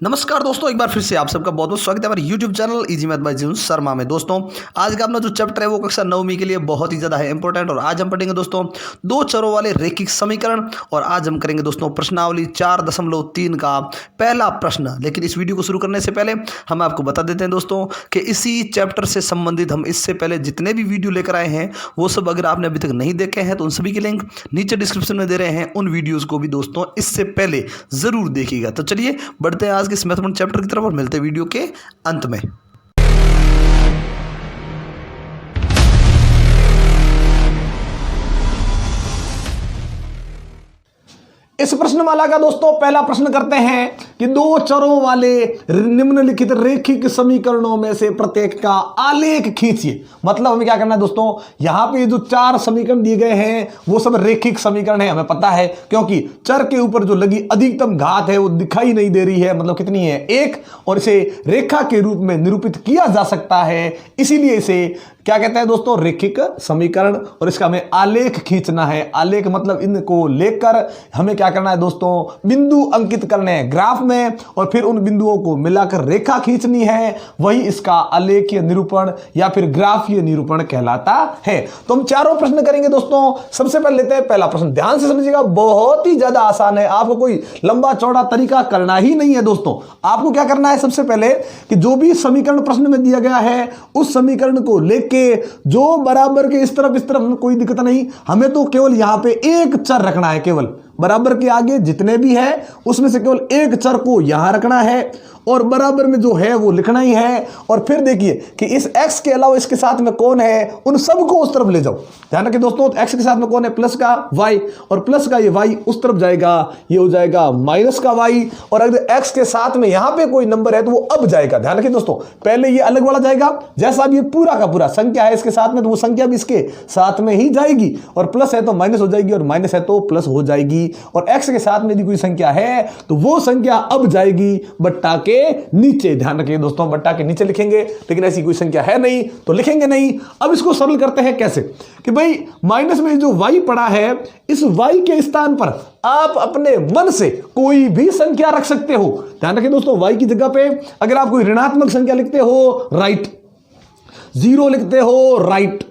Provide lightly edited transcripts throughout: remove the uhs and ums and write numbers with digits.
नमस्कार दोस्तों, एक बार फिर से आप सबका बहुत बहुत स्वागत है हमारे YouTube channel easy math bye जीवन शर्मा में। दोस्तों आज का अपना जो चैप्टर है वो कक्षा 9वीं के लिए बहुत ही ज़्यादा है इंपॉर्टेंट। और आज हम पढ़ेंगे दोस्तों दो चरों वाले रैखिक समीकरण। और आज हम करेंगे दोस्तों प्रश्नावली 4.3 का पहला प्रश्न। लेकिन इस वीडियो को शुरू करने से पहले हम आपको बता देते हैं दोस्तों कि इसी चैप्टर से संबंधित हम इससे पहले जितने भी वीडियो लेकर आए हैं वो सब अगर आपने अभी तक नहीं देखे हैं तो उन सभी के लिंक नीचे डिस्क्रिप्शन में दे रहे हैं। उन वीडियोज़ को भी दोस्तों इससे पहले ज़रूर देखिएगा। तो चलिए बढ़ते हैं आज इस महत्वपूर्ण चैप्टर की तरफ और मिलते हैं वीडियो के अंत में। इस प्रश्नमाला का दोस्तों पहला प्रश्न करते हैं कि दो चरों वाले निम्नलिखित रैखिक समीकरणों में से प्रत्येक का आलेख खींचिए। मतलब हमें क्या करना है दोस्तों, यहां पे जो चार समीकरण दिए गए हैं वो सब रैखिक समीकरण है, हमें पता है, क्योंकि चर के ऊपर जो लगी अधिकतम घात है वो दिखाई नहीं दे रही है, मतलब कितनी है, 1, और इसे रेखा के रूप में निरूपित किया जा सकता है। इसीलिए इसे क्या कहते हैं दोस्तों, रैखिक समीकरण। और इसका हमें आलेख खींचना है। आलेख मतलब इनको लेकर हमें क्या करना है दोस्तों, बिंदु अंकित करने हैं ग्राफ में और फिर उन बिंदुओं को मिलाकर रेखा खींचनी है। वही इसका आलेखीय निरूपण या फिर ग्राफीय निरूपण कहलाता है। तो हम चारों प्रश्न करेंगे दोस्तों। सबसे पहले लेते हैं पहला प्रश्न, ध्यान से समझिएगा, बहुत ही ज्यादा आसान है, आपको कोई लंबा चौड़ा तरीका करना ही नहीं है दोस्तों। आपको क्या करना है, सबसे पहले कि जो भी समीकरण प्रश्न में दिया गया है उस समीकरण को लेकर जो बराबर के इस तरफ कोई दिक्कत नहीं, हमें तो केवल यहां पे एक चर रखना है। केवल बराबर के आगे जितने भी है उसमें से केवल एक चर को यहां रखना है और बराबर में जो है वो लिखना ही है। और फिर देखिए कि इस x के अलावा इसके साथ में कौन है, उन सबको उस तरफ ले जाओ। ध्यान रखिए दोस्तों, x के साथ में कौन है, प्लस का y, और प्लस का ये y उस तरफ जाएगा, ये हो जाएगा माइनस का y। और अगर x के साथ में यहां पे कोई नंबर है तो वो अब जाएगा। ध्यान रखिए दोस्तों, पहले ये अलग वाला जाएगा, जैसा अब ये पूरा का पूरा संख्या है इसके साथ में तो वो संख्या भी इसके साथ में ही जाएगी। और प्लस है तो माइनस हो जाएगी और माइनस है तो प्लस हो जाएगी। और x के साथ में यदि कोई संख्या है तो वो संख्या अब जाएगी बट्टा के नीचे। ध्यान रखिए दोस्तों, बट्टा के नीचे लिखेंगे, लेकिन ऐसी कोई संख्या है नहीं तो लिखेंगे नहीं। अब इसको सरल करते हैं कैसे, कि भाई माइनस में जो y पड़ा है इस y के स्थान पर आप अपने मन से कोई भी संख्या रख सकते हो। ध्यान रखिए दोस्तों, y की जगह पे अगर आप कोई ऋणात्मक संख्या लिखते हो राइट, 0 लिखते हो राइट,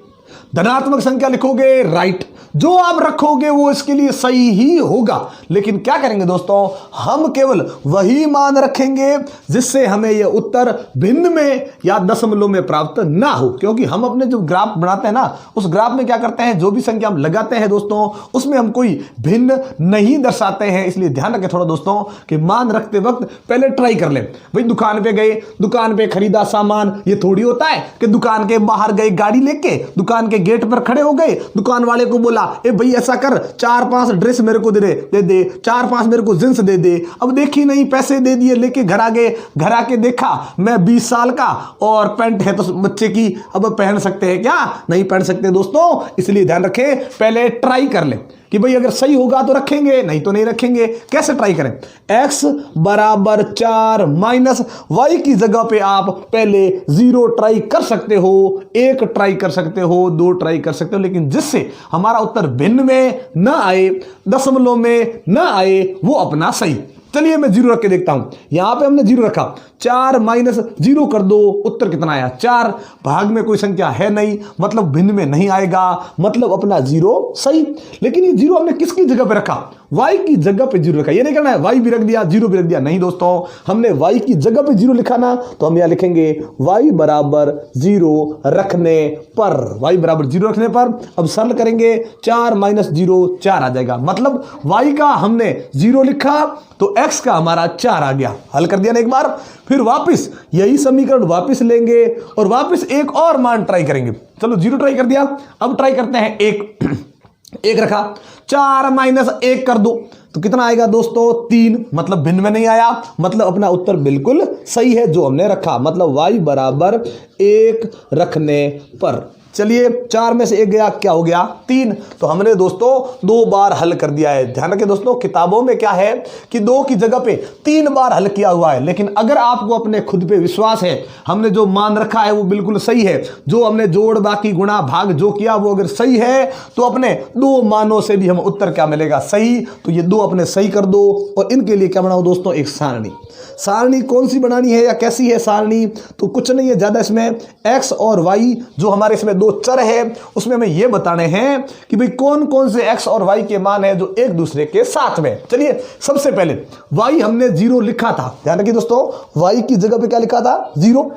धनात्मक संख्या लिखोगे राइट, जो आप रखोगे वो इसके लिए सही ही होगा। लेकिन क्या करेंगे दोस्तों, हम केवल वही मान रखेंगे जिससे हमें यह उत्तर भिन्न में या दशमलव में प्राप्त ना हो। क्योंकि हम अपने जो ग्राफ बनाते हैं ना उस ग्राफ में क्या करते हैं, जो भी संख्या हम लगाते हैं दोस्तों उसमें हम कोई भिन्न नहीं दर्शाते हैं। इसलिए ध्यान रखें थोड़ा दोस्तों कि मान रखते वक्त पहले ट्राई कर लें। भाई दुकान पे गए, दुकान पे खरीदा सामान, ये थोड़ी होता है कि दुकान के बाहर गए गाड़ी लेके, दुकान के गेट पर खड़े हो गए, दुकान वाले को बोला ए भाई ऐसा कर 4-5 ड्रेस मेरे को दे दे, 4-5 मेरे को जींस दे दे। अब देखी नहीं, पैसे दे दिए, लेके घर आ गए, घर आके देखा मैं 20 साल का और पैंट है तो बच्चे की, अब पहन सकते हैं क्या, नहीं पहन सकते दोस्तों। इसलिए ध्यान रखें, पहले ट्राई कर ले कि भाई अगर सही होगा तो रखेंगे, नहीं तो नहीं रखेंगे। कैसे ट्राई करें, x बराबर 4 माइनस y की जगह पे आप पहले 0 ट्राई कर सकते हो, 1 ट्राई कर सकते हो, 2 ट्राई कर सकते हो, लेकिन जिससे हमारा उत्तर भिन्न में ना आए, दशमलव में ना आए, वो अपना सही। चलिए मैं 0 रख के देखता हूं। यहां पे हमने 0 रखा, 4 माइनस 0 कर दो, उत्तर कितना आया 4। भाग में कोई संख्या है नहीं, मतलब भिन्न में नहीं आएगा, मतलब अपना 0 सही। लेकिन ये 0 हमने किसकी जगह पे रखा, y की जगह पे 0 रखा। ये नहीं करना है y भी रख दिया 0 भी रख दिया, नहीं दोस्तों, हमने y की जगह पे 0 लिखा ना, तो हम यहां लिखेंगे y बराबर 0 रखने पर, y बराबर 0 रखने पर। अब सरल करेंगे, 4 माइनस 0 4 आ जाएगा, मतलब y का हमने 0 लिखा तो x का हमारा 4 आ गया। हल कर दिया ना एक बार, फिर वापस यही समीकरण वापस लेंगे और वापस एक और मान ट्राई करेंगे। चलो 0 ट्राई कर दिया, अब ट्राई करते हैं 1 रखा, 4 माइनस 1 कर दो तो कितना आएगा दोस्तों 3, मतलब भिन्न में नहीं आया, मतलब अपना उत्तर बिल्कुल सही है जो हमने रखा, मतलब y बराबर 1 रखने पर। चलिए 4 में से 1 गया, क्या हो गया 3। तो हमने दोस्तों 2 बार हल कर दिया है। ध्यान रखिए दोस्तों, किताबों में क्या है कि 2 की जगह पे 3 बार हल किया हुआ है, लेकिन अगर आपको अपने खुद पे विश्वास है, हमने जो मान रखा है वो बिल्कुल सही है, जो हमने जोड़ बाकी गुणा भाग जो किया वो अगर सही है तो अपने 2 मानों से भी हम उत्तर क्या मिलेगा सही। तो ये 2 अपने सही कर दो और इनके लिए क्या बनाओ दोस्तों, एक सारणी। सारणी कौन सी बनानी है या कैसी है सारणी, तो कुछ नहीं है ज़्यादा इसमें x और y जो हमारे इसमें दो चर है उसमें हमें ये बताने हैं कि भाई कौन कौन से x और y के मान है जो एक दूसरे के साथ में। चलिए सबसे पहले y हमने 0 लिखा था, ध्यान रखिए दोस्तों, y की जगह पे क्या लिखा था 0।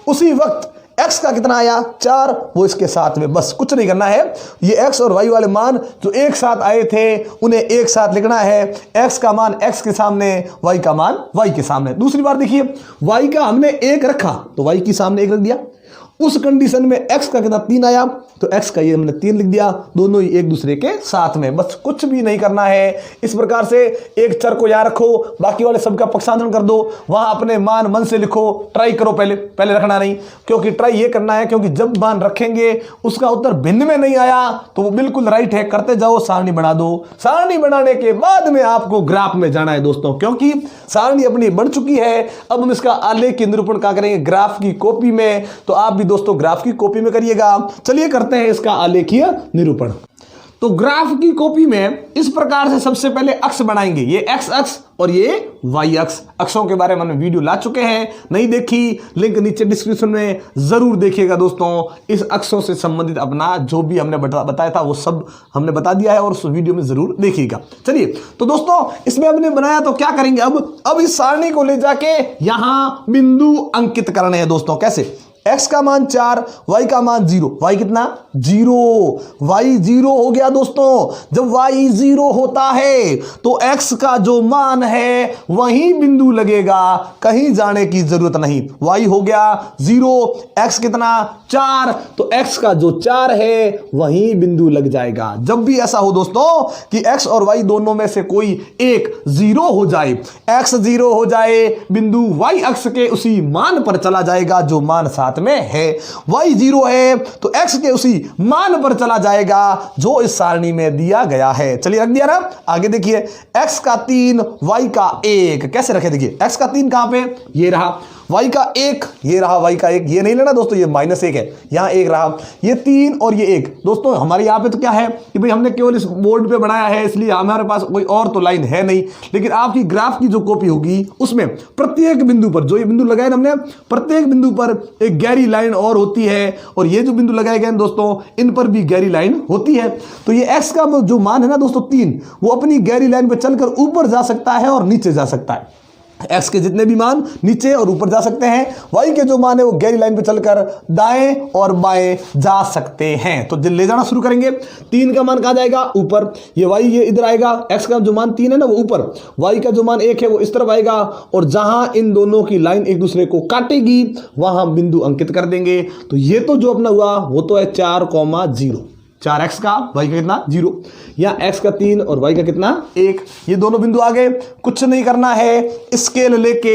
उसी वक्त x का कितना आया 4, वो इसके साथ में, बस कुछ नहीं करना है। ये x और y वाले मान जो एक साथ आए थे उन्हें एक साथ लिखना है, x का मान x के सामने, y का मान y के सामने। दूसरी बार देखिए y का हमने 1 रखा तो y के सामने 1 रख दिया, उस कंडीशन में x का कितना 3 आया तो x का ये हमने 3 लिख दिया, दोनों ही एक दूसरे के साथ में, बस कुछ भी नहीं करना है। इस प्रकार से एक चर को यहाँ रखो, बाकी वाले सबका पक्षांतरण कर दो, वहां अपने मान मन से लिखो, ट्राई करो, पहले रखना नहीं, क्योंकि ट्राई ये करना है क्योंकि जब मान रखेंगे उसका उत्तर भिन्न में नहीं आया तो वो बिल्कुल राइट है, करते जाओ, सारणी बना दो। सारणी बनाने के बाद में आपको ग्राफ में जाना है दोस्तों, क्योंकि सारणी अपनी बन चुकी है। अब हम इसका आलेख की निरूपण क्या करेंगे ग्राफ की कॉपी में, तो आप भी दोस्तों ग्राफ की कॉपी में करिएगा। चलिए करते हैं इसका आलेखीय निरूपण। तो ग्राफ की कॉपी में इस प्रकार से सबसे पहले अक्ष बनाएंगे, ये एक्स अक्ष और ये वाई अक्ष। अक्षों के बारे में हमने वीडियो ला चुके हैं, नहीं देखी लिंक नीचे डिस्क्रिप्शन में जरूर देखिएगा दोस्तों। इस अक्षों से संबंधित अपना जो भी हमने बताया था वो सब हमने बता दिया है और उस वीडियो में जरूर देखिएगा। चलिए तो दोस्तों इसमें हमने बनाया तो क्या करेंगे, अब इस सारणी को ले जाके यहां बिंदु अंकित करने हैं दोस्तों। कैसे, x का मान 4, y का मान 0, y कितना 0, y 0 हो गया दोस्तों। जब y 0 होता है तो x का जो मान है वहीं बिंदु लगेगा, कहीं जाने की जरूरत नहीं। y हो गया 0, x कितना 4, तो x का जो 4 है वहीं बिंदु लग जाएगा। जब भी ऐसा हो दोस्तों कि x और y दोनों में से कोई एक 0 हो जाए, x 0 हो जाए, बिंदु y अक्ष के उसी मान पर चला जाएगा जो मान साथ में है। y 0 है तो x के उसी मान पर चला जाएगा जो इस सारणी में दिया गया है। चलिए रख दिया ना, आगे देखिए x का 3, y का 1, कैसे रखे, देखिए x का 3 कहां पे, ये रहा, y का 1, ये रहा y का 1, ये नहीं लेना दोस्तों, ये -1 है, यहां 1 रहा, ये 3 और ये 1। दोस्तों हमारे यहां पे तो क्या है कि भाई हमने केवल इस बोर्ड पे बनाया है इसलिए हमारे पास कोई और तो लाइन है नहीं, लेकिन आपकी ग्राफ की जो कॉपी होगी उसमें प्रत्येक बिंदु पर, जो ये बिंदु लगाए ना हमने, प्रत्येक बिंदु पर एक गहरी लाइन और होती है, और ये जो बिंदु लगाए गए दोस्तों इन पर भी गहरी लाइन होती है। तो ये x का जो मान है ना दोस्तों 3, वो अपनी गहरी लाइन पर चलकर ऊपर जा सकता है और नीचे जा सकता है। x के जितने भी मान नीचे और ऊपर जा सकते हैं, y के जो मान है वो गहरी लाइन पे चलकर दाएं और बाएं जा सकते हैं। तो ले जाना शुरू करेंगे, 3 का मान कहाँ जाएगा, ऊपर, ये y ये इधर आएगा, x का जो मान 3 है ना वो ऊपर, y का जो मान 1 है वो इस तरफ आएगा, और जहां इन दोनों की लाइन एक दूसरे को काटेगी वहां बिंदु अंकित कर देंगे। तो ये तो जो अपना हुआ वो तो है 4,0, 4x का, y का कितना 0, यहाँ x का 3 और y का कितना 1, ये दोनों बिंदु आ गए। कुछ नहीं करना है, स्केल लेके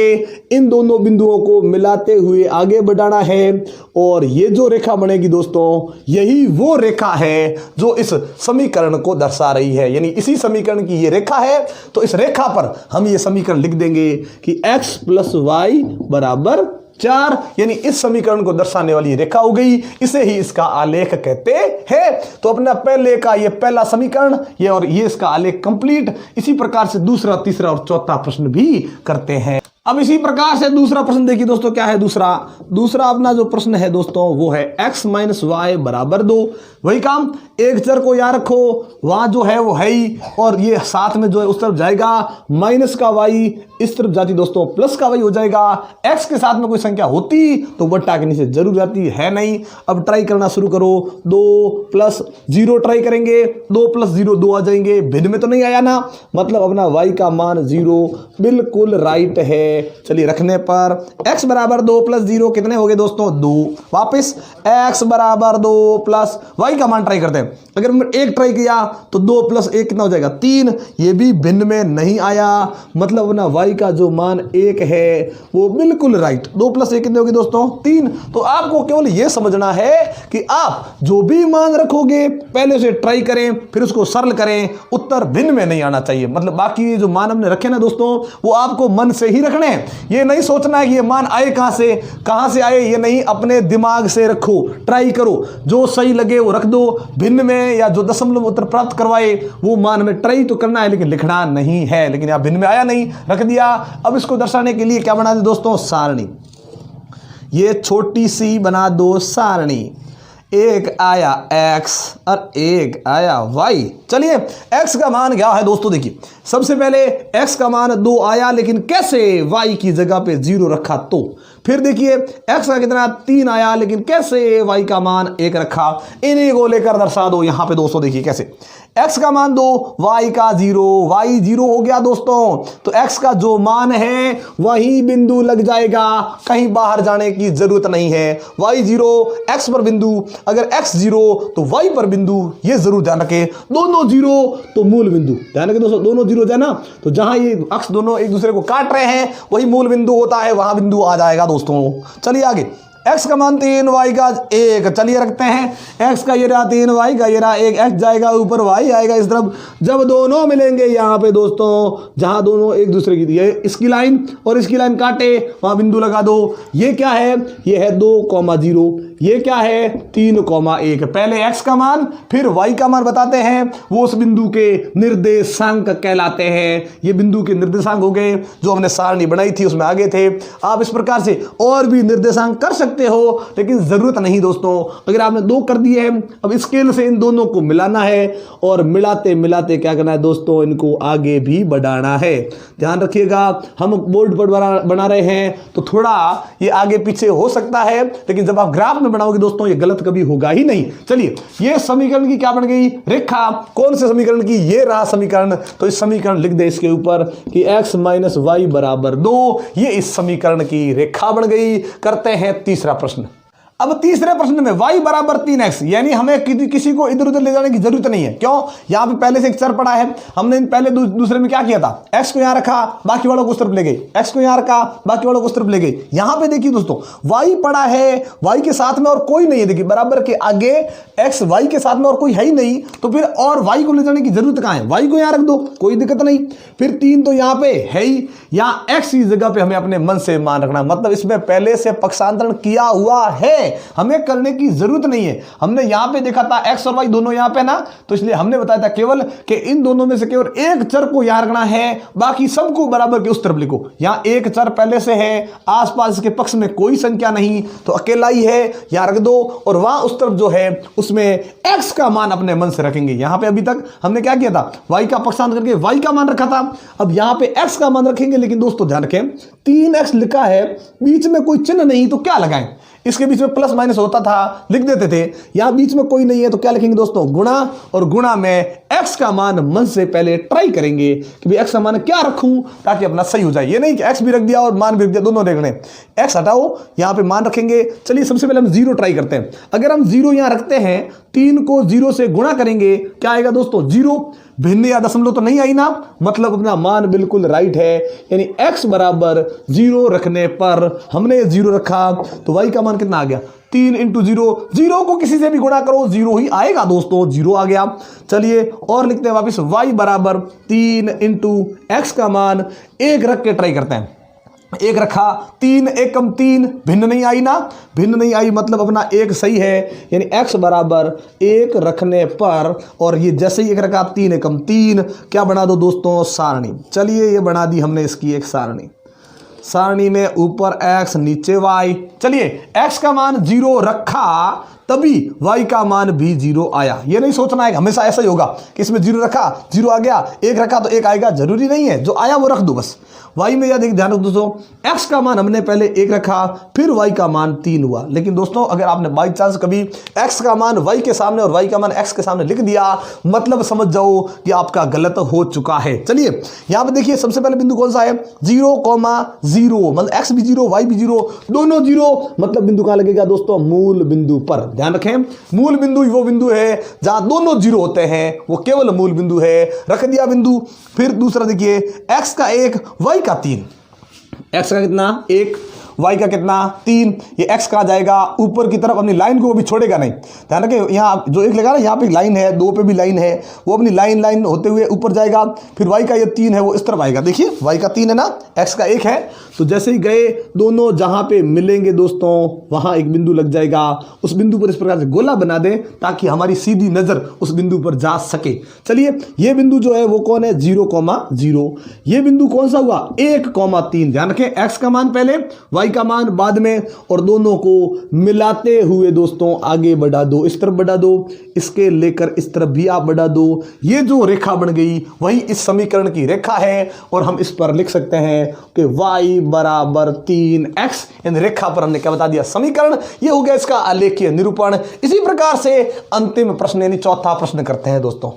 इन दोनों बिंदुओं को मिलाते हुए आगे बढ़ाना है, और ये जो रेखा बनेगी दोस्तों यही वो रेखा है जो इस समीकरण को दर्शा रही है, यानी इसी समीकरण की ये रेखा है। तो इस रेखा पर हम ये समीकरण लिख देंगे कि x + y = 4, यानी इस समीकरण को दर्शाने वाली रेखा हो गई, इसे ही इसका आलेख कहते हैं। तो अपना पहले का ये पहला समीकरण ये और ये इसका आलेख कंप्लीट। इसी प्रकार से दूसरा, तीसरा और चौथा प्रश्न भी करते हैं। अब इसी प्रकार से दूसरा प्रश्न देखिए दोस्तों, क्या है दूसरा अपना जो प्रश्न है दोस्तों वो है x - y = 2। वही काम, एक चर को याद रखो, वहां जो है वो है ही, और ये साथ में जो है उस तरफ जाएगा, माइनस का y इस तरफ जाती दोस्तों, प्लस का y हो जाएगा। x के साथ में कोई संख्या होती तो बट्टा के नीचे जरूर जाती है, नहीं। अब ट्राई करना शुरू करो, 2 + 0 ट्राई करेंगे, 2 + 0 2 आ जाएंगे, भिन्न में तो नहीं आया ना, मतलब अपना y का मान 0 बिल्कुल राइट है। चलिए रखने पर x = 2 + 0 कितने हो गए दोस्तों 2, वापस x = 2 प्लस y का मान ट्राई करते हैं। अगर हमने 1 ट्राई किया तो 2 + 1 कितना हो जाएगा 3, ये भी भिन्न में नहीं आया, मतलब ना y का जो मान 1 है वो बिल्कुल राइट। 2 + 1 कितने होगी दोस्तों 3। तो आपको केवल ये समझना है कि आप जो भी मान रखोगे पहले से ट्राई करें, फिर उसको सरल करें, उत्तर भिन्न में नहीं आना चाहिए। मतलब बाकी जो मान हमने रखे ना दोस्तों वो आपको मन से ही रखना रखने हैं। ये नहीं सोचना है कि ये मान आए कहां से आए, ये नहीं, अपने दिमाग से रखो, ट्राई करो, जो सही लगे वो रख दो भिन्न में, या जो दशमलव उत्तर प्राप्त करवाए वो मान में ट्राई तो करना है, लेकिन लिखना नहीं है। लेकिन यहां भिन्न में आया नहीं, रख दिया। अब इसको दर्शाने के लिए क्या बना दे दोस्तों, सारणी। ये छोटी सी बना दो सारणी, एक आया x और एक आया y। चलिए x का मान क्या है दोस्तों, देखिए सबसे पहले x का मान 2 आया, लेकिन कैसे, y की जगह पे 0 रखा तो। फिर देखिए x का कितना 3 आया, लेकिन कैसे, y का मान 1 रखा। इन्हीं को लेकर दर्शा दो यहां पे दोस्तों। देखिए कैसे, x का मान 2, y का 0, y 0 हो गया दोस्तों। तो x का जो मान है वही बिंदु लग जाएगा, कहीं बाहर जाने की जरूरत नहीं है। y 0, x पर बिंदु, अगर x 0 तो y पर बिंदु, ये जरूर ध्यान रखें। दोनों 0 तो मूल बिंदु, ध्यान रखें दोस्तों, दोनों 0 जाना तो जहां ये अक्ष दोनों एक दूसरे को काट रहे हैं वही मूल बिंदु होता है, वहां बिंदु आ जाएगा दोस्तों। चलिए आगे, x का मान 3, y का 1। चलिए रखते हैं, x का ये रहा 3, y का ये रहा 1, x जाएगा ऊपर, y आएगा इस तरफ। जब दोनों मिलेंगे यहाँ पे दोस्तों, जहां दोनों एक दूसरे की, ये इसकी लाइन और इसकी लाइन काटे, वहां बिंदु लगा दो। ये क्या है, ये है 2,0, ये क्या है 3,1। पहले x का मान फिर y का मान बताते हैं, वो उस बिंदु के निर्देशांक कहलाते हैं। ये बिंदु के निर्देशांक हो गए, जो हमने सारणी बनाई थी उसमें आगे थे। आप इस प्रकार से और भी निर्देशांक कर सकते हो, लेकिन जरूरत नहीं दोस्तों। अगर आपने 2 कर दिए हैं, अब स्केल से इन दोनों को मिलाना है, और मिलाते मिलाते क्या करना है दोस्तों, इनको आगे भी बढ़ाना है। ध्यान रखिएगा, हम बोर्ड पर बना रहे हैं तो थोड़ा ये आगे पीछे हो सकता है, लेकिन जब आप ग्राफ में बनाओगे दोस्तों ये गलत कभी होगा ही नहीं। चलिए, ये समीकरण की क्या बन गई, रेखा। कौन से समीकरण की, ये रहा समीकरण। तो इस समीकरण लिख दे इसके ऊपर कि x - y = 2, ये इस समीकरण की रेखा बन गई। करते हैं तीसरा प्रश्न। अब तीसरे प्रश्न में y = 3x, यानी हमें किसी को इधर उधर ले जाने की जरूरत नहीं है। क्यों, यहां पे पहले से एक चर पड़ा है। हमने पहले दूसरे में क्या किया था, x को यहां रखा, बाकी वालों को उस तरफ ले गए, x को यहां रखा, बाकी वालों को उस तरफ ले गए। यहां पे देखिए दोस्तों, y पड़ा है, y के साथ में और कोई नहीं है। देखिए बराबर के आगे x y के साथ में और कोई है ही नहीं, तो फिर और y को ले जाने की जरूरत कहां है, y को यहां रख दो, कोई दिक्कत नहीं। फिर 3 तो यहां पे है ही, यहां x की जगह पे हमें अपने मन से मान रखना, मतलब इसमें पहले से पक्षांतरण किया हुआ है, हमें करने की जरूरत नहीं है। हमने यहां पे देखा था x और y दोनों यहां पे ना, तो इसलिए हमने बताया था केवल कि इन दोनों में से केवल एक चर को यहां रखना है, बाकी सबको बराबर के उस तरफ लिखो। यहां एक चर पहले से है, आसपास के पक्ष में कोई संख्या नहीं, तो अकेला ही है, यहां रख दो। और वहां उस तरफ जो है उसमें x का मान अपने मन से रखेंगे। यहां पे अभी तक हमने क्या किया था, y का पक्षांतर करके y का मान रखा था, अब यहां पे x का मान रखेंगे। लेकिन दोस्तों ध्यान रखें, 3x लिखा है, बीच में कोई चिन्ह नहीं, तो क्या लगाएं, इसके बीच में प्लस माइनस होता था, लिख देते थे। यहां बीच में कोई नहीं है, तो क्या लिखेंगे दोस्तों, गुणा। और गुणा में x का मान मन से पहले ट्राई करेंगे कि भाई x का मान क्या रखूं ताकि अपना सही हो जाए। ये नहीं कि x भी रख दिया और मान भी रख दिया, दोनों देखने, x हटाओ, यहां पे मान रखेंगे। चलिए सबसे पहले हम 0 ट्राई करते हैं। अगर हम 0 यहां रखते हैं, 3 को 0 से गुणा करेंगे, क्या आएगा दोस्तों, 0। भिन्न या दशमलव तो नहीं आई ना, मतलब अपना मान बिल्कुल राइट है। यानी x = 0 रखने पर हमने 0 रखा, तो y का मान कितना आ गया, 3 × 0। 0 को किसी से भी गुणा करो 0 ही आएगा दोस्तों, 0 आ गया। चलिए और लिखते हैं वापस, y = 3 × x का मान 1 रख के ट्राई करते हैं। 1 रखा, 3 1 = 3, भिन्न नहीं आई ना, भिन्न नहीं आई, मतलब अपना 1 सही है। यानी x = 1 रखने पर, और ये जैसे ही 1 रखा, 3 1 = 3, क्या बना दो दोस्तों, सारणी। चलिए ये बना दी हमने इसकी एक सारणी। सारणी में ऊपर x नीचे y। चलिए x का मान 0 रखा, तभी y का मान भी 0 आया। ये नहीं सोचना है हमेशा ऐसा ही होगा कि इसमें 0 रखा 0 आ गया, 1 रखा तो 1 आएगा, जरूरी नहीं है। जो आया वो रख दो बस। y में यह ध्यान रखो दोस्तों, x का मान हमने पहले 1 रखा, फिर y का मान 3 हुआ। लेकिन दोस्तों अगर आपने बाई चांस कभी x का मान y के सामने और y का मान x के सामने लिख दिया, मतलब समझ जाओ कि आपका गलत हो चुका है। चलिए यहां पे देखिए, सबसे पहले बिंदु कौन सा है, 0,0, मतलब x भी 0 y भी 0, दोनों 0, मतलब बिंदु कहां लगेगा दोस्तों, मूल बिंदु पर। ध्यान रखें, मूल बिंदु वो बिंदु है जहां दोनों 0 होते हैं, वो केवल मूल बिंदु है। रख दिया बिंदु। फिर दूसरा देखिए, x का 1 y का 3, x का कितना 1, y का कितना 3, ये x कहाँ जाएगा ऊपर की तरफ, अपनी लाइन को भी छोड़ेगा नहीं। ध्यान रखें यहाँ जो एक लगा ना, यहाँ पे लाइन है, 2 पे भी लाइन है, वो अपनी लाइन होते हुए ऊपर जाएगा। फिर y का ये 3 है वो इस तरफ आएगा। देखिए y का 3 है ना, x का 1 है, तो जैसे ही गए दोनों जहां पे मिलेंगे दोस्तों वहां एक बिंदु लग जाएगा। उस बिंदु पर इस प्रकार से गोला बना दें ताकि हमारी सीधी नजर उस बिंदु पर जा सके। चलिए ये बिंदु जो है वो कौन है 0,0। ये बिंदु कौन सा हुआ 1,3। ध्यान रखें x का मान पहले, y का मान बाद में, और दोनों को मिलाते हुए दोस्तों आगे बढ़ा दो, इस तरफ बढ़ा दो, इसके लेकर इस तरफ भी आप बढ़ा दो। ये जो रेखा बन गई वही इस समीकरण की रेखा है और हम इस पर लिख सकते हैं कि y बराबर 3x। इन रेखा पर हमने क्या बता दिया समीकरण। ये हो गया इसका आलेखीय निरूपण। इसी प्रकार से अंतिम प्रश्न यानी चौथा प्रश्न करते हैं दोस्तों।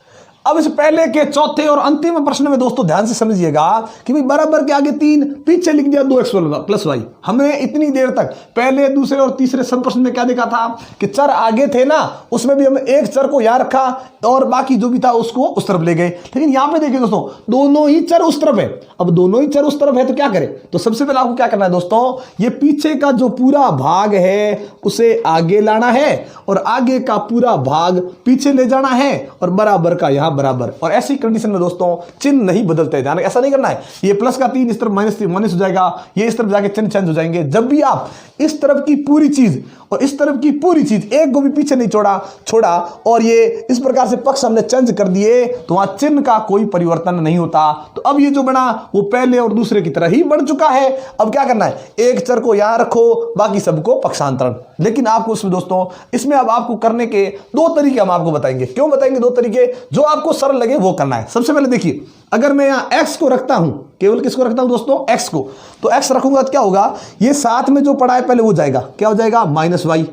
अब इस पहले के चौथे और अंतिम प्रश्न में दोस्तों ध्यान से समझिएगा कि भाई बराबर के आगे 3, पीछे लिख दिया 2x प्लस y। हमने इतनी देर तक पहले दूसरे और तीसरे सब प्रश्न में क्या देखा था कि चर आगे थे ना, उसमें भी हमने एक चर को यहां रखा और बाकी जो भी था उसको उस तरफ ले गए। लेकिन यहां पे देखिए दोस्तों दोनों ही चर उस तरफ है। अब दोनों ही चर उस तरफ है तो क्या करें, तो सबसे पहले आपको क्या करना है दोस्तों, ये पीछे का जो पूरा भाग है उसे आगे लाना है और आगे का पूरा भाग पीछे ले जाना है और बराबर का यहां बराबर। और ऐसी कंडीशन में दोस्तों चिन्ह नहीं बदलते, ध्यान ऐसा नहीं करना है। ये प्लस का 3 इस तरफ माइनस हो जाएगा, ये इस तरफ जाके चिन्ह चेंज हो जाएंगे। जब भी आप इस तरफ की पूरी चीज और इस तरफ की पूरी चीज एक को भी पीछे नहीं छोड़ा और ये इस प्रकार से पक्ष हमने चेंज कर दिए तो वहां चिन्ह का कोई परिवर्तन नहीं होता। तो अब ये जो बना वो पहले और दूसरे की तरह ही बन चुका है। अब क्या करना है, एक चर को यहां रखो, बाकी सबको पक्षांतरण। लेकिन आपको इसमें दोस्तों इसमें अब आपको करने के 2 तरीके हम आपको बताएंगे। क्यों बताएंगे 2 तरीके, जो आपको सरल लगे वो करना है। सबसे पहले देखिए, अगर मैं यहां x को रखता हूं, केवल किसको रखता हूं दोस्तों x को, तो x रखूंगा तो क्या होगा, ये साथ में जो पड़ा है पहले वो जाएगा, क्या हो जाएगा -y।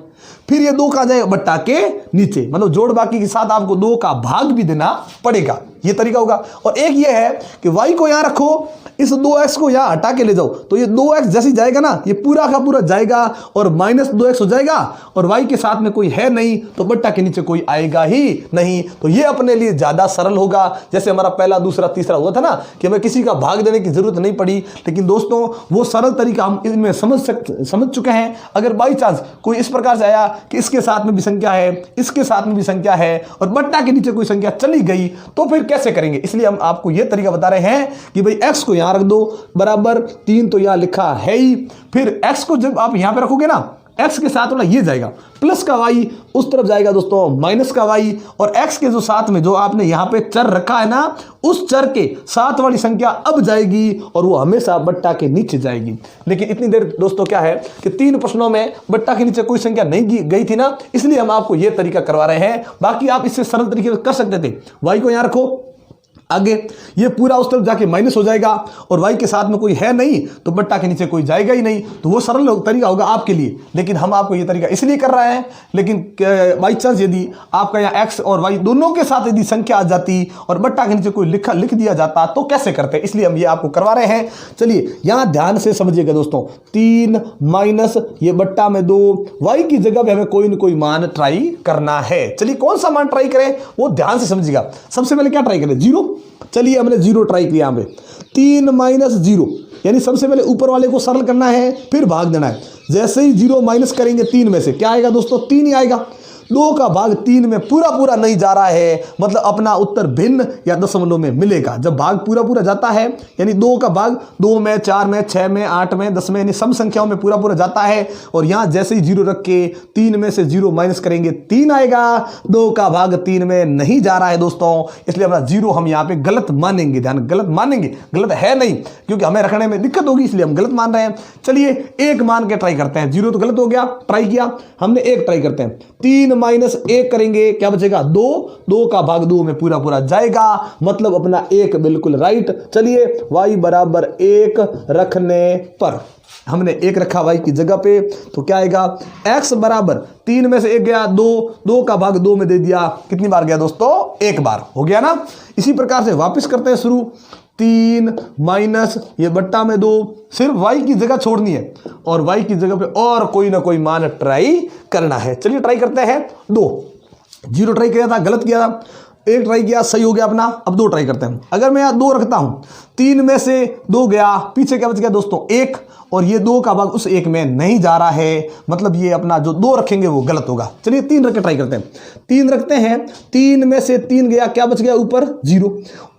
फिर ये 2 का जाएगा बट्टा के नीचे, मतलब जोड़ बाकी के साथ आपको 2 का भाग भी देना पड़ेगा। ये तरीका होगा। और एक ये है कि y को यहां रखो, इस 2x को यहां हटा के ले जाओ, तो ये 2x जैसे जाएगा ना ये पूरा का पूरा जाएगा और -2x हो जाएगा और y के साथ में कोई है नहीं तो बट्टा के नीचे कोई आएगा ही नहीं। तो ये अपने लिए ज्यादा सरल होगा। जैसे हमारा पहला दूसरा तीसरा हुआ था ना कि हमें किसी का भाग देने की जरूरत नहीं पड़ी। लेकिन दोस्तों वो सरल तरीका हम इनमें समझ चुके हैं। अगर बाई चांस कोई इस प्रकार से आया कि इसके साथ में भी संख्या है, इसके साथ में भी संख्या है और बट्टा के नीचे कोई संख्या चली गई तो फिर कैसे करेंगे। इसलिए हम आपको यह तरीका बता रहे हैं कि भाई x को यहां रख दो, बराबर 3 तो यहां लिखा है ही। फिर x को जब आप यहां पे रखोगे ना, x के साथ वाला ये जाएगा, प्लस का y उस तरफ जाएगा दोस्तों माइनस का y, और x के जो साथ में जो आपने यहां पे चर रखा है ना उस चर के साथ वाली संख्या अब जाएगी और वो हमेशा बट्टा के नीचे जाएगी। लेकिन इतनी देर दोस्तों क्या है कि 3 प्रश्नों में बट्टा के नीचे कोई संख्या नहीं गई थी ना, इसलिए हम आपको यह तरीका करवा रहे हैं। बाकी आप इससे सरल तरीके से कर सकते थे। y को यहां रखो, आगे ये पूरा उस तरफ जाके माइनस हो जाएगा और y के साथ में कोई है नहीं तो बट्टा के नीचे कोई जाएगा ही नहीं, तो वो सरल तरीका होगा आपके लिए। लेकिन हम आपको ये तरीका इसलिए कर रहे हैं, लेकिन बाई चांस यदि आपका यहाँ x और y दोनों के साथ यदि संख्या आ जाती और बट्टा के नीचे कोई लिख दिया जाता तो कैसे करते, इसलिए हम ये आपको करवा रहे हैं। चलिए यहाँ ध्यान से समझिएगा दोस्तों, 3 माइनस ये बट्टा में 2, y की जगह पे हमें कोई न कोई मान ट्राई करना है। चलिए कौन सा मान ट्राई करें वो ध्यान से समझिएगा। सबसे पहले क्या ट्राई करें, 0। चलिए हमने 0 ट्राई किया। यहाँ पे 3 माइनस 0 यानी सबसे पहले ऊपर वाले को सरल करना है फिर भाग देना है। जैसे ही 0 माइनस करेंगे 3 में से क्या आएगा दोस्तों, 3 ही आएगा। 2 का भाग 3 में पूरा नहीं जा रहा है, मतलब अपना उत्तर भिन्न या दशमलव में मिलेगा। जब भाग पूरा जाता है यानी 2 का भाग 2 में, 4 में, 6 में, 8 में, 10 में यानी सम संख्याओं में पूरा जाता है। और यहाँ जैसे ही 0 रख के 3 में से 0 माइनस करेंगे 3 आएगा। 2 का भाग 3 में नहीं जा रहा है दोस्तों, इसलिए अपना 0 हम यहाँ पे गलत मानेंगे। ध्यान, गलत मानेंगे, गलत है नहीं, क्योंकि हमें रखने में दिक्कत होगी इसलिए हम गलत मान रहे हैं। चलिए 1 मान के ट्राई करते हैं। 0 तो गलत हो गया, ट्राई किया हमने, 1 ट्राई करते हैं। 3 माइनस 1 करेंगे क्या बचेगा, 2 का भाग 2 में पूरा जाएगा, मतलब अपना 1 बिल्कुल राइट। चलिए y बराबर 1 रखने पर हमने 1 रखा y की जगह पे तो क्या आएगा, x बराबर 3 में से 1 गया 2 का भाग 2 में दे दिया, कितनी बार गया दोस्तों, 1 बार हो गया ना। इसी प्रकार से वापस करते हैं शुरू, 3 माइनस ये बट्टा में 2, सिर्फ y की जगह छोड़नी है और y की जगह पे और कोई ना कोई मान ट्राई करना है। चलिए ट्राई करते हैं। 0 ट्राई किया था, गलत किया था, 1 ट्राई किया, सही हो गया अपना। अब 2 ट्राई करते हैं। अगर मैं यहाँ 2 रखता हूं, 3 में से 2 गया, पीछे क्या बच गया दोस्तों, 1, और ये 2 का भाग उस 1 में नहीं जा रहा है, मतलब ये अपना जो 2 रखेंगे वो गलत होगा। चलिए 3 रख के ट्राई करते हैं। 3 रखते हैं, 3 में से 3 गया, क्या बच गया ऊपर 0।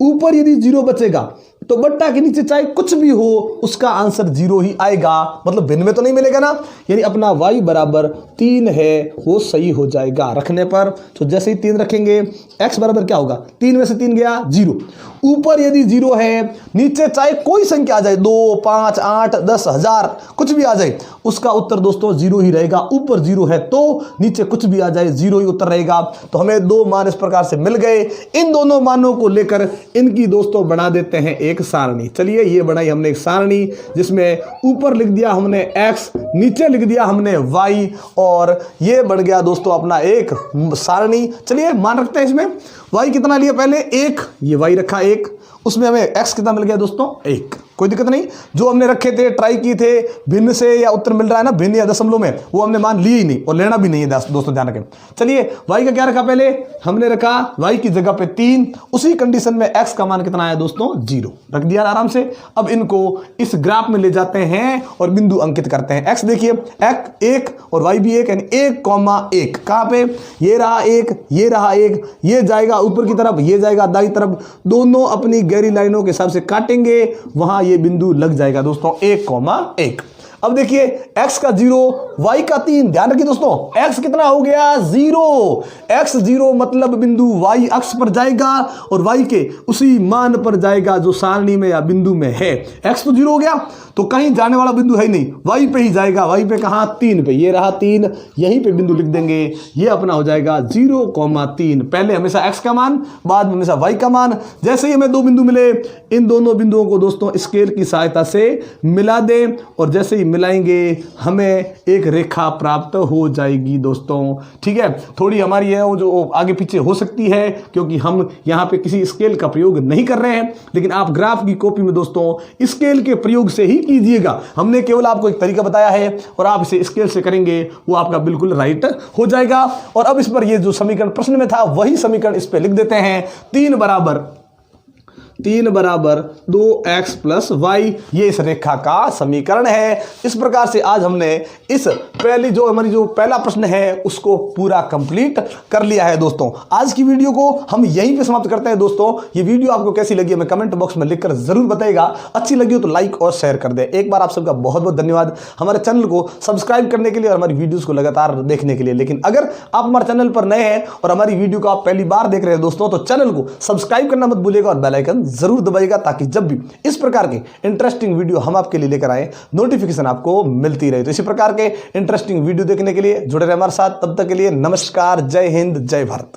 ऊपर यदि 0 बचेगा तो बट्टा के नीचे चाहे कुछ भी हो उसका आंसर 0 ही आएगा, मतलब भिन्न में तो नहीं मिलेगा ना, यानी अपना y बराबर 3 है वो सही हो जाएगा रखने पर। तो जैसे ही 3 रखेंगे x बराबर क्या होगा, 3 में से 3 गया 0। ऊपर यदि 0 है, नीचे चाहे कोई संख्या आ जाए, 2, 5, 8, 10, 1000 कुछ भी आ जाए, उसका उत्तर दोस्तों 0 ही रहेगा। ऊपर 0 है तो नीचे कुछ भी आ जाए 0 ही उत्तर रहेगा। तो हमें 2 मान इस प्रकार से मिल गए। इन दोनों मानों को लेकर इनकी दोस्तों बना देते हैं एक सारणी। चलिए ये बनाई हमने एक सारणी, जिसमें ऊपर लिख दिया हमने x, नीचे लिख दिया हमने y, और ये बन गया दोस्तों अपना एक सारणी। चलिए मान रखते हैं इसमें y कितना लिया पहले 1, ये y रखा 1, उसमें हमें x कितना मिल गया दोस्तों 1। कोई दिक्कत नहीं, जो हमने रखे थे ट्राई की थे भिन्न से या उत्तर मिल रहा है ना भिन्न या दशमलव में, वो हमने मान लिए ही नहीं और लेना भी नहीं है दोस्तों, ध्यान रखें। चलिए y का क्या रखा, पहले हमने रखा y की जगह पे 3, उसी कंडीशन में x का मान कितना आया दोस्तों 0 रख दिया आराम से। अब इनको इस ग्राफ में ले जाते हैं और बिंदु अंकित करते हैं। x देखिए x 1 और y भी 1, यानी 1,1 कहाँ पे, ये रहा 1, ये रहा 1, ये जाएगा ऊपर की तरफ, ये जाएगा दाई तरफ, दोनों अपनी गहरी लाइनों के हिसाब से काटेंगे, वहां ये बिंदु लग जाएगा दोस्तों 1,1। अब देखिए x का 0, y का 3, ध्यान रखिए दोस्तों x कितना हो गया 0, x 0 मतलब बिंदु y अक्ष पर जाएगा और y के उसी मान पर जाएगा जो सारणी में या बिंदु में है। x तो 0 हो गया तो कहीं जाने वाला बिंदु है ही नहीं, y पे ही जाएगा। y पे कहाँ 3 पे, ये रहा 3, यहीं पे बिंदु लिख देंगे, ये अपना हो जाएगा 0,3। पहले हमेशा x का मान, बाद में हमेशा y का मान। जैसे ही हमें 2 बिंदु मिले, इन दोनों बिंदुओं को दोस्तों स्केल की सहायता से मिला दें और जैसे ही मिलाएंगे हमें एक रेखा प्राप्त हो जाएगी दोस्तों। ठीक है, थोड़ी हमारी है वो जो आगे पीछे हो सकती है क्योंकि हम यहाँ पे किसी स्केल का प्रयोग नहीं कर रहे हैं, लेकिन आप ग्राफ की कॉपी में दोस्तों स्केल के प्रयोग से ही कीजिएगा। हमने केवल आपको एक तरीका बताया है और आप इसे स्केल से करेंगे वो आपका बिल्कुल राइट हो जाएगा। और अब इस पर ये जो समीकरण प्रश्न में था वही समीकरण इस पे लिख देते हैं। 3 बराबर 2x प्लस y, ये इस रेखा का समीकरण है। इस प्रकार से आज हमने इस पहली जो हमारी जो पहला प्रश्न है उसको पूरा कंप्लीट कर लिया है दोस्तों। आज की वीडियो को हम यहीं पे समाप्त करते हैं दोस्तों। ये वीडियो आपको कैसी लगी हमें कमेंट बॉक्स में लिखकर जरूर बताइएगा। अच्छी लगी हो तो लाइक और शेयर कर दे। एक बार आप सबका बहुत बहुत धन्यवाद हमारे चैनल को सब्सक्राइब करने के लिए और हमारी वीडियोस को लगातार देखने के लिए। लेकिन अगर आप हमारे चैनल पर नए हैं और हमारी वीडियो को आप पहली बार देख रहे हैं दोस्तों, तो चैनल को सब्सक्राइब करना मत भूलिएगा और बेल आइकन जरूर दबाइएगा ताकि जब भी इस प्रकार के इंटरेस्टिंग वीडियो हम आपके लिए लेकर आए नोटिफिकेशन आपको मिलती रहे। तो इसी प्रकार के इंटरेस्टिंग वीडियो देखने के लिए जुड़े रहे हमारे साथ। तब तक के लिए नमस्कार, जय हिंद, जय भारत।